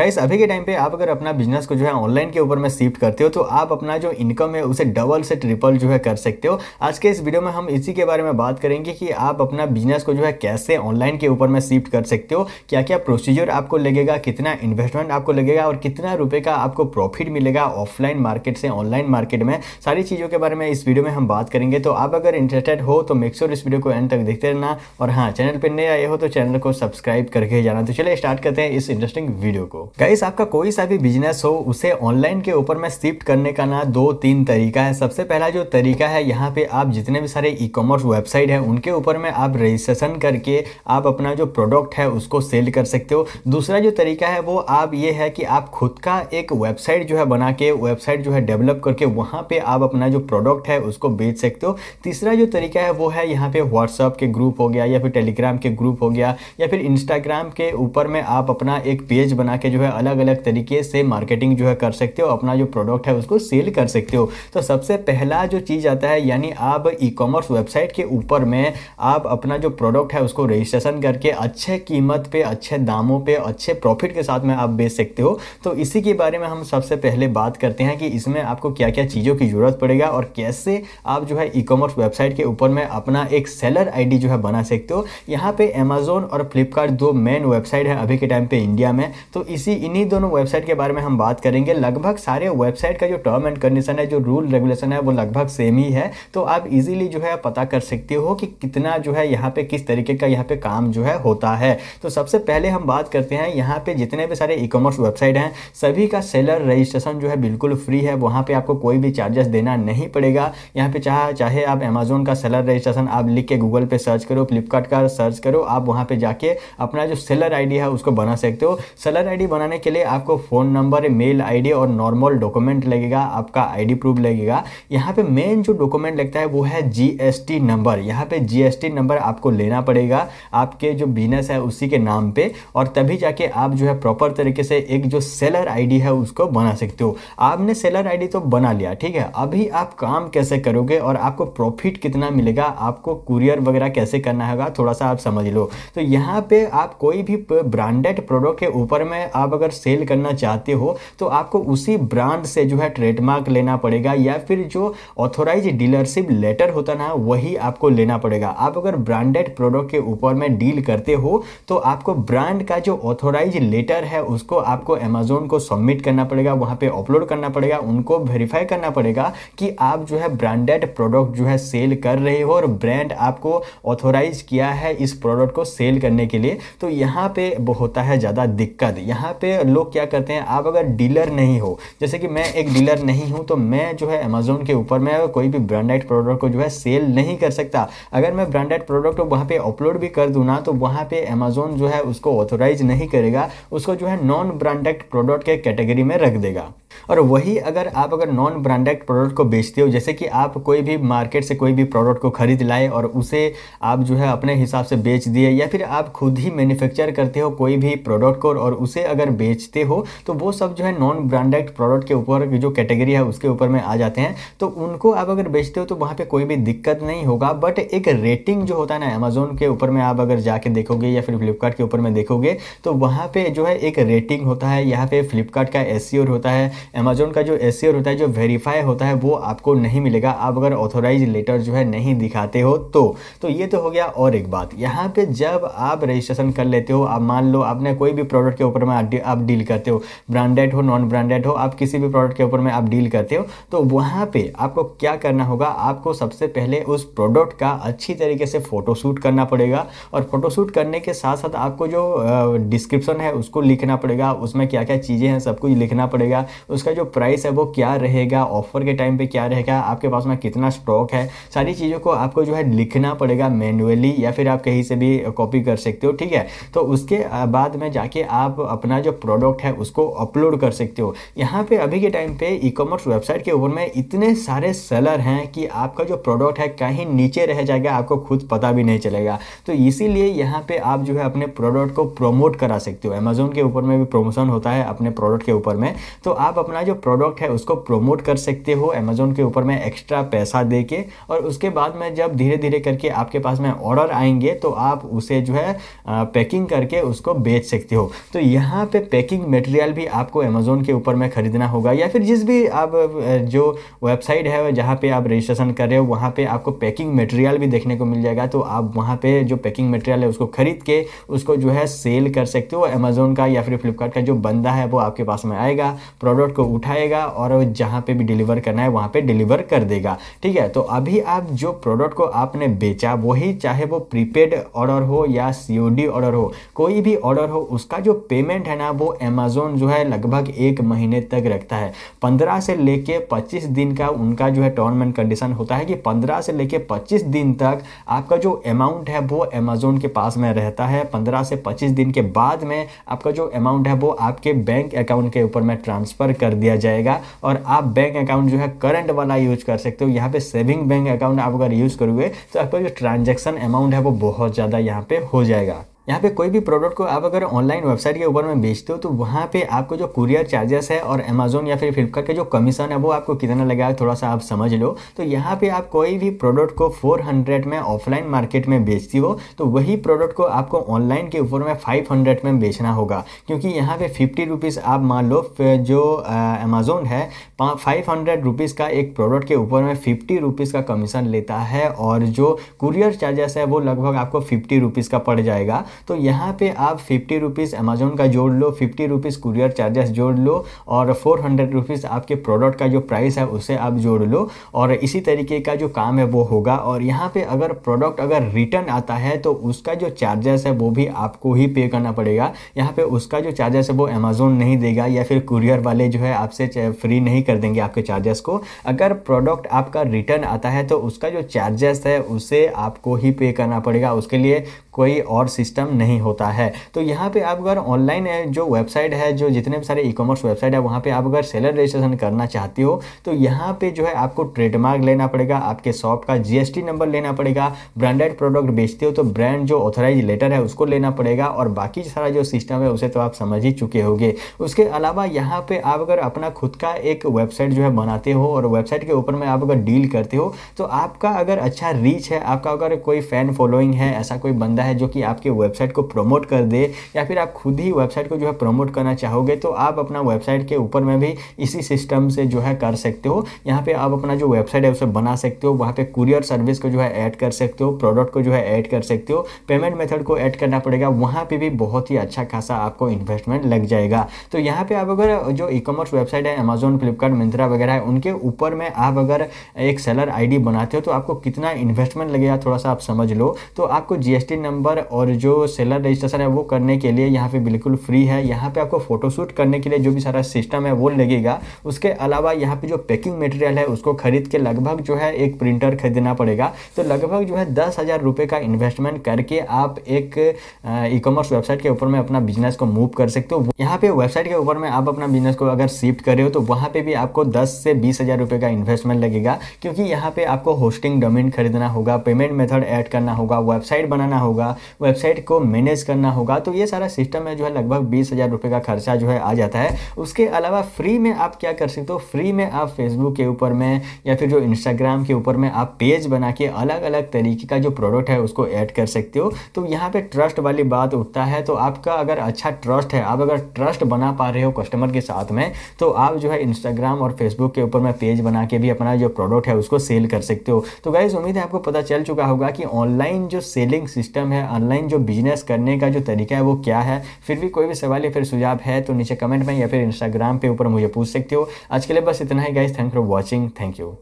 Guys अभी के time पे आप अगर अपना बिजनेस को जो है ऑनलाइन के ऊपर में शिफ्ट करते हो तो आप अपना जो इनकम है उसे डबल से ट्रिपल जो है कर सकते हो। आज के इस वीडियो में हम इसी के बारे में बात करेंगे कि आप अपना बिजनेस को जो है कैसे ऑनलाइन के ऊपर में शिफ्ट कर सकते हो, क्या क्या प्रोसीजर आपको लगेगा, कितना इन्वेस्टमेंट आपको लगेगा और कितना रुपए का आपको प्रॉफिट मिलेगा ऑफलाइन मार्केट से ऑनलाइन मार्केट में। सारी चीज़ों के बारे में इस वीडियो में हम बात करेंगे। तो आप अगर इंटरेस्टेड हो तो मेक श्योर इस वीडियो को एंड तक देखते रहना, और हाँ, चैनल पर नए आए हो तो चैनल को सब्सक्राइब करके जाना। तो चलिए स्टार्ट करते हैं इस इंटरेस्टिंग वीडियो को। गाइस आपका कोई सा भी बिजनेस हो उसे ऑनलाइन के ऊपर में शिफ्ट करने का ना 2-3 तरीका है। सबसे पहला जो तरीका है, यहाँ पे आप जितने भी सारे ई कॉमर्स वेबसाइट है उनके ऊपर में आप रजिस्ट्रेशन करके आप अपना जो प्रोडक्ट है उसको सेल कर सकते हो। दूसरा जो तरीका है वो आप ये है कि आप खुद का एक वेबसाइट जो है बना के, वेबसाइट जो है डेवलप करके वहाँ पे आप अपना जो प्रोडक्ट है उसको बेच सकते हो। तीसरा जो तरीका है वो है यहाँ पे व्हाट्सअप के ग्रुप हो गया या फिर टेलीग्राम के ग्रुप हो गया या फिर इंस्टाग्राम के ऊपर में आप अपना एक पेज बना के जो है अलग अलग तरीके से मार्केटिंग जो है कर सकते हो, अपना जो प्रोडक्ट है उसको सेल कर सकते हो। तो सबसे पहला जो चीज़ आता है, यानी आप ई कॉमर्स वेबसाइट के ऊपर में आप अपना जो प्रोडक्ट है उसको रजिस्ट्रेशन करके अच्छे कीमत पे, अच्छे दामों पे, अच्छे प्रॉफिट के साथ में आप बेच सकते हो। तो इसी के बारे में हम सबसे पहले बात करते हैं कि इसमें आपको क्या क्या चीज़ों की ज़रूरत पड़ेगा और कैसे आप जो है ई कॉमर्स वेबसाइट के ऊपर में अपना एक सेलर आईडी जो है बना सकते हो। यहाँ पे अमेजोन और फ्लिपकार्ट दो मेन वेबसाइट है अभी के टाइम पे इंडिया में। तो इन्हीं दोनों वेबसाइट के बारे में हम बात करेंगे। लगभग सारे वेबसाइट का जो टर्म एंड कंडीशन है, जो रूल रेगुलेशन है वो लगभग सेम ही है। तो आप इजीली जो है पता कर सकते हो कि कितना जो है यहाँ पे किस तरीके का यहाँ पे काम जो है होता है। तो सबसे पहले हम बात करते हैं, यहाँ पे जितने भी सारे ई कॉमर्स वेबसाइट हैं सभी का सेलर रजिस्ट्रेशन जो है बिल्कुल फ्री है। वहाँ पे आपको कोई भी चार्जेस देना नहीं पड़ेगा। यहाँ पे चाहे आप अमेजोन का सेलर रजिस्ट्रेशन आप लिख के गूगल पे सर्च करो, फ्लिपकार्ट का सर्च करो, आप वहाँ पे जाके अपना जो सेलर आईडी है उसको बना सकते हो। सेलर आईडी बनाने के लिए आपको फ़ोन नंबर, मेल आईडी और नॉर्मल डॉक्यूमेंट लगेगा, आपका आईडी प्रूफ लगेगा। यहाँ पे मेन जो डॉक्यूमेंट लगता है वो है जीएसटी नंबर। यहाँ पे जीएसटी नंबर आपको लेना पड़ेगा आपके जो बिजनेस है उसी के नाम पे, और तभी जाके आप जो है प्रॉपर तरीके से एक जो सेलर आईडी है उसको बना सकते हो। आपने सेलर आईडी तो बना लिया, ठीक है। अभी आप काम कैसे करोगे और आपको प्रॉफिट कितना मिलेगा, आपको कुरियर वगैरह कैसे करना होगा, थोड़ा सा आप समझ लो। तो यहाँ पे आप कोई भी ब्रांडेड प्रोडक्ट के ऊपर में आप अगर सेल करना चाहते हो तो आपको उसी ब्रांड से जो है ट्रेडमार्क लेना पड़ेगा, या फिर जो ऑथोराइज डीलरशिप लेटर होता ना वही आपको लेना पड़ेगा। आप अगर ब्रांडेड प्रोडक्ट के ऊपर में डील करते हो तो आपको ब्रांड का जो ऑथोराइज लेटर है उसको आपको अमेजोन को सबमिट करना पड़ेगा, वहाँ पे अपलोड करना पड़ेगा, उनको वेरीफाई करना पड़ेगा कि आप जो है ब्रांडेड प्रोडक्ट जो है सेल कर रहे हो और ब्रांड आपको ऑथोराइज किया है इस प्रोडक्ट को सेल करने के लिए। तो यहाँ पे होता है ज़्यादा दिक्कत। यहाँ पे लोग क्या करते हैं, आप अगर डीलर नहीं हो, जैसे कि मैं एक डीलर नहीं हूँ, तो मैं जो है अमेजोन के ऊपर में कोई भी ब्रांडेड प्रोडक्ट को जो है सेल नहीं कर सकता। अगर मैं ब्रांडेड प्रोडक्ट को वहाँ पे अपलोड भी कर दूँ ना तो वहाँ पे अमेजोन जो है उसको ऑथोराइज नहीं करेगा, उसको जो है नॉन ब्रांडेड प्रोडक्ट के कैटेगरी में रख देगा। और वही अगर नॉन ब्रांडेड प्रोडक्ट को बेचते हो, जैसे कि आप कोई भी मार्केट से कोई भी प्रोडक्ट को खरीद लाए और उसे आप जो है अपने हिसाब से बेच दिए, या फिर आप खुद ही मैन्युफैक्चर करते हो कोई भी प्रोडक्ट को और उसे अगर बेचते हो, तो वो सब जो है नॉन ब्रांडेड प्रोडक्ट के ऊपर जो कैटेगरी है उसके ऊपर में आ जाते हैं। तो उनको आप अगर बेचते हो तो वहाँ पे कोई भी दिक्कत नहीं होगा। बट एक रेटिंग जो होता है ना अमेजोन के ऊपर में, आप अगर जाके देखोगे या फिर फ्लिपकार्ट के ऊपर में देखोगे तो वहाँ पे जो है एक रेटिंग होता है। यहाँ पे फ्लिपकार्ट का एसईओ होता है, अमेजोन का जो एसईओ होता है, जो वेरीफाई होता है, वो आपको नहीं मिलेगा आप अगर ऑथोराइज लेटर जो है नहीं दिखाते हो। तो ये तो हो गया। और एक बात, यहाँ पे जब आप रजिस्ट्रेशन कर लेते हो, आप मान लो आपने कोई भी प्रोडक्ट के ऊपर में आप डील करते हो, ब्रांडेड हो नॉन ब्रांडेड हो, आप किसी भी प्रोडक्ट के ऊपर में आप डील करते हो, तो वहाँ पे आपको क्या करना होगा, आपको सबसे पहले उस प्रोडक्ट का अच्छी तरीके से फोटोशूट करना पड़ेगा। और फोटोशूट करने के साथ साथ आपको जो डिस्क्रिप्शन है उसको लिखना पड़ेगा, उसमें क्या क्या चीज़ें हैं सब कुछ लिखना पड़ेगा, उसका जो प्राइस है वो क्या रहेगा, ऑफर के टाइम पे क्या रहेगा, आपके पास में कितना स्टॉक है, सारी चीज़ों को आपको जो है लिखना पड़ेगा मैन्युअली, या फिर आप कहीं से भी कॉपी कर सकते हो, ठीक है। तो उसके बाद में जाके आप अपना जो प्रोडक्ट है उसको अपलोड कर सकते हो। यहाँ पे अभी के टाइम पे ई कॉमर्स वेबसाइट के ऊपर में इतने सारे सेलर हैं कि आपका जो प्रोडक्ट है कहीं नीचे रह जाएगा, आपको खुद पता भी नहीं चलेगा। तो इसीलिए यहाँ पे आप जो है अपने प्रोडक्ट को प्रमोट करा सकते हो। अमेजोन के ऊपर में भी प्रमोशन होता है अपने प्रोडक्ट के ऊपर में, तो आप अपना जो प्रोडक्ट है उसको प्रमोट कर सकते हो अमेजोन के ऊपर में एक्स्ट्रा पैसा दे के। और उसके बाद में जब धीरे धीरे करके आपके पास में ऑर्डर आएंगे तो आप उसे जो है पैकिंग करके उसको बेच सकते हो। तो यहाँ पे पैकिंग मटेरियल भी आपको अमेजोन के ऊपर में खरीदना होगा, या फिर जिस भी आप जो वेबसाइट है जहाँ पे आप रजिस्ट्रेशन कर रहे हो वहाँ पे आपको पैकिंग मटेरियल भी देखने को मिल जाएगा। तो आप वहाँ पे जो पैकिंग मटेरियल है उसको खरीद के उसको जो है सेल कर सकते हो। अमेजोन का या फिर फ्लिपकार्ट का जो बंदा है वो आपके पास में आएगा, प्रोडक्ट को उठाएगा और जहाँ पे भी डिलीवर करना है वहाँ पे डिलीवर कर देगा। ठीक है, तो अभी आप जो प्रोडक्ट को आपने बेचा वही, चाहे वो प्रीपेड ऑर्डर हो या COD ऑर्डर हो, कोई भी ऑर्डर हो, उसका जो पेमेंट है ना वो अमेजोन जो है लगभग 1 महीने तक रखता है। 15 से लेके 25 दिन का उनका जो है टर्म एंड कंडीशन होता है कि 15 से लेके 25 दिन तक आपका जो अमाउंट है वो अमेजोन के पास में रहता है। 15 से 25 दिन के बाद में आपका जो अमाउंट है वो आपके बैंक अकाउंट के ऊपर में ट्रांसफर कर दिया जाएगा और आप बैंक अकाउंट जो है करंट वाला यूज कर सकते हो। यहाँ पे सेविंग बैंक अकाउंट आप अगर यूज करोगे तो आपका जो ट्रांजैक्शन अमाउंट है वो बहुत ज़्यादा यहाँ पे हो जाएगा। यहाँ पे कोई भी प्रोडक्ट को आप अगर ऑनलाइन वेबसाइट के ऊपर में बेचते हो तो वहाँ पे आपको जो कुरियर चार्जेस है और अमेजोन या फिर फ्लिपकार्ट के जो कमीशन है वो आपको कितना लगेगा थोड़ा सा आप समझ लो। तो यहाँ पे आप कोई भी प्रोडक्ट को 400 में ऑफलाइन मार्केट में बेचती हो तो वही प्रोडक्ट को आपको ऑनलाइन के ऊपर में 500 में बेचना होगा, क्योंकि यहाँ पे 50 रुपीज़ आप मान लो जो अमेजोन है 500 रुपीज़ का एक प्रोडक्ट के ऊपर में 50 रुपीज़ का कमीशन लेता है और जो कुरियर चार्जेस है वो लगभग आपको 50 रुपीज़ का पड़ जाएगा। तो यहाँ पे आप 50 रुपीज़ अमेजोन का जोड़ लो, 50 रुपीज़ कुरियर चार्जेस जोड़ लो और 400 रुपीज़ आपके प्रोडक्ट का जो प्राइस है उसे आप जोड़ लो और इसी तरीके का जो काम है वो होगा। और यहाँ पे अगर प्रोडक्ट अगर रिटर्न आता है तो उसका जो चार्जेस है वो भी आपको ही पे करना पड़ेगा। यहाँ पे उसका जो चार्जेस है वो अमेजोन नहीं देगा या फिर कुरियर वाले जो है आपसे फ्री नहीं कर देंगे आपके चार्जेस को। अगर प्रोडक्ट आपका रिटर्न आता है तो उसका जो चार्जेस है उसे आपको ही पे करना पड़ेगा, उसके लिए कोई और सिस्टम नहीं होता है। तो यहाँ पे आप अगर ऑनलाइन जो वेबसाइट है, जो जितने भी सारे ई-कॉमर्स वेबसाइट है वहाँ पे आप अगर सेलर रजिस्ट्रेशन करना चाहती हो तो यहाँ पे जो है आपको ट्रेडमार्क लेना पड़ेगा, आपके शॉप का GST नंबर लेना पड़ेगा, ब्रांडेड प्रोडक्ट बेचते हो तो ब्रांड जो ऑथराइज लेटर है उसको लेना पड़ेगा और बाकी सारा जो सिस्टम है उसे तो आप समझ ही चुके होंगे। उसके अलावा यहाँ पे आप अगर अपना खुद का एक वेबसाइट जो है बनाते हो और वेबसाइट के ऊपर में आप अगर डील करते हो तो आपका अगर अच्छा रीच है, आपका अगर कोई फैन फॉलोइंग है, ऐसा कोई बंदा है जो कि आपके वेबसाइट को प्रमोट कर दे या फिर आप खुद ही वेबसाइट को जो है प्रमोट करना चाहोगे तो आप अपना वेबसाइट के ऊपर में भी इसी सिस्टम से जो है कर सकते हो। यहाँ पे आप अपना जो वेबसाइट है उसे बना सकते हो, वहाँ पे कुरियर सर्विस को जो है ऐड कर सकते हो, प्रोडक्ट को जो है ऐड कर सकते हो, पेमेंट मेथड को ऐड करना पड़ेगा, वहाँ पे भी बहुत ही अच्छा खासा आपको इन्वेस्टमेंट लग जाएगा। तो यहाँ पे आप अगर जो ई-कॉमर्स वेबसाइट है अमेजोन, फ्लिपकार्ट, मिंत्रा वगैरह है उनके ऊपर में आप अगर एक सेलर ID बनाते हो तो आपको कितना इन्वेस्टमेंट लगेगा थोड़ा सा आप समझ लो। तो आपको GST नंबर और जो सेलर रजिस्ट्रेशन है वो करने के लिए यहाँ पे बिल्कुल फ्री है। यहाँ पे आपको फोटोशूट करने के लिए जो भी सारा सिस्टम है वो लगेगा। उसके अलावा यहाँ पे जो पैकिंग मटेरियल है उसको खरीद के लगभग जो है एक प्रिंटर खरीदना पड़ेगा। तो लगभग जो है 10,000 रुपये का इन्वेस्टमेंट करके आप एक ई-कॉमर्स वेबसाइट के ऊपर में अपना बिजनेस को मूव कर सकते हो। यहाँ पे वेबसाइट के ऊपर में आप अपना बिजनेस को अगर शिफ्ट कर रहे हो तो वहाँ पे भी आपको 10 से 20,000 रुपये का इन्वेस्टमेंट लगेगा, क्योंकि यहाँ पे आपको होस्टिंग डोमेन खरीदना होगा, पेमेंट मेथड ऐड करना होगा, वेबसाइट बनाना होगा, वेबसाइट को मैनेज करना होगा। तो ये सारा सिस्टम है जो है लगभग 20,000 रुपये का खर्चा जो है आ जाता है। उसके अलावा फ्री में आप क्या कर सकते हो, फ्री में आप फेसबुक के ऊपर में या फिर जो इंस्टाग्राम के ऊपर में आप पेज बना के अलग अलग तरीके का जो प्रोडक्ट है उसको ऐड कर सकते हो। तो यहाँ पे ट्रस्ट वाली बात उठता है। तो आपका अगर अच्छा ट्रस्ट है, आप अगर ट्रस्ट बना पा रहे हो कस्टमर के साथ में, तो आप जो है इंस्टाग्राम और फेसबुक के ऊपर में पेज बना के भी अपना जो प्रोडक्ट है उसको सेल कर सकते हो। तो गाइस उम्मीद है आपको पता चल चुका होगा कि ऑनलाइन जो सेलिंग सिस्टम है, ऑनलाइन जो बिजनेस करने का जो तरीका है वो क्या है। फिर भी कोई भी सवाल या फिर सुझाव है तो नीचे कमेंट में या फिर इंस्टाग्राम पे ऊपर मुझे पूछ सकते हो। आज के लिए बस इतना ही guys, thank for watching, thank you.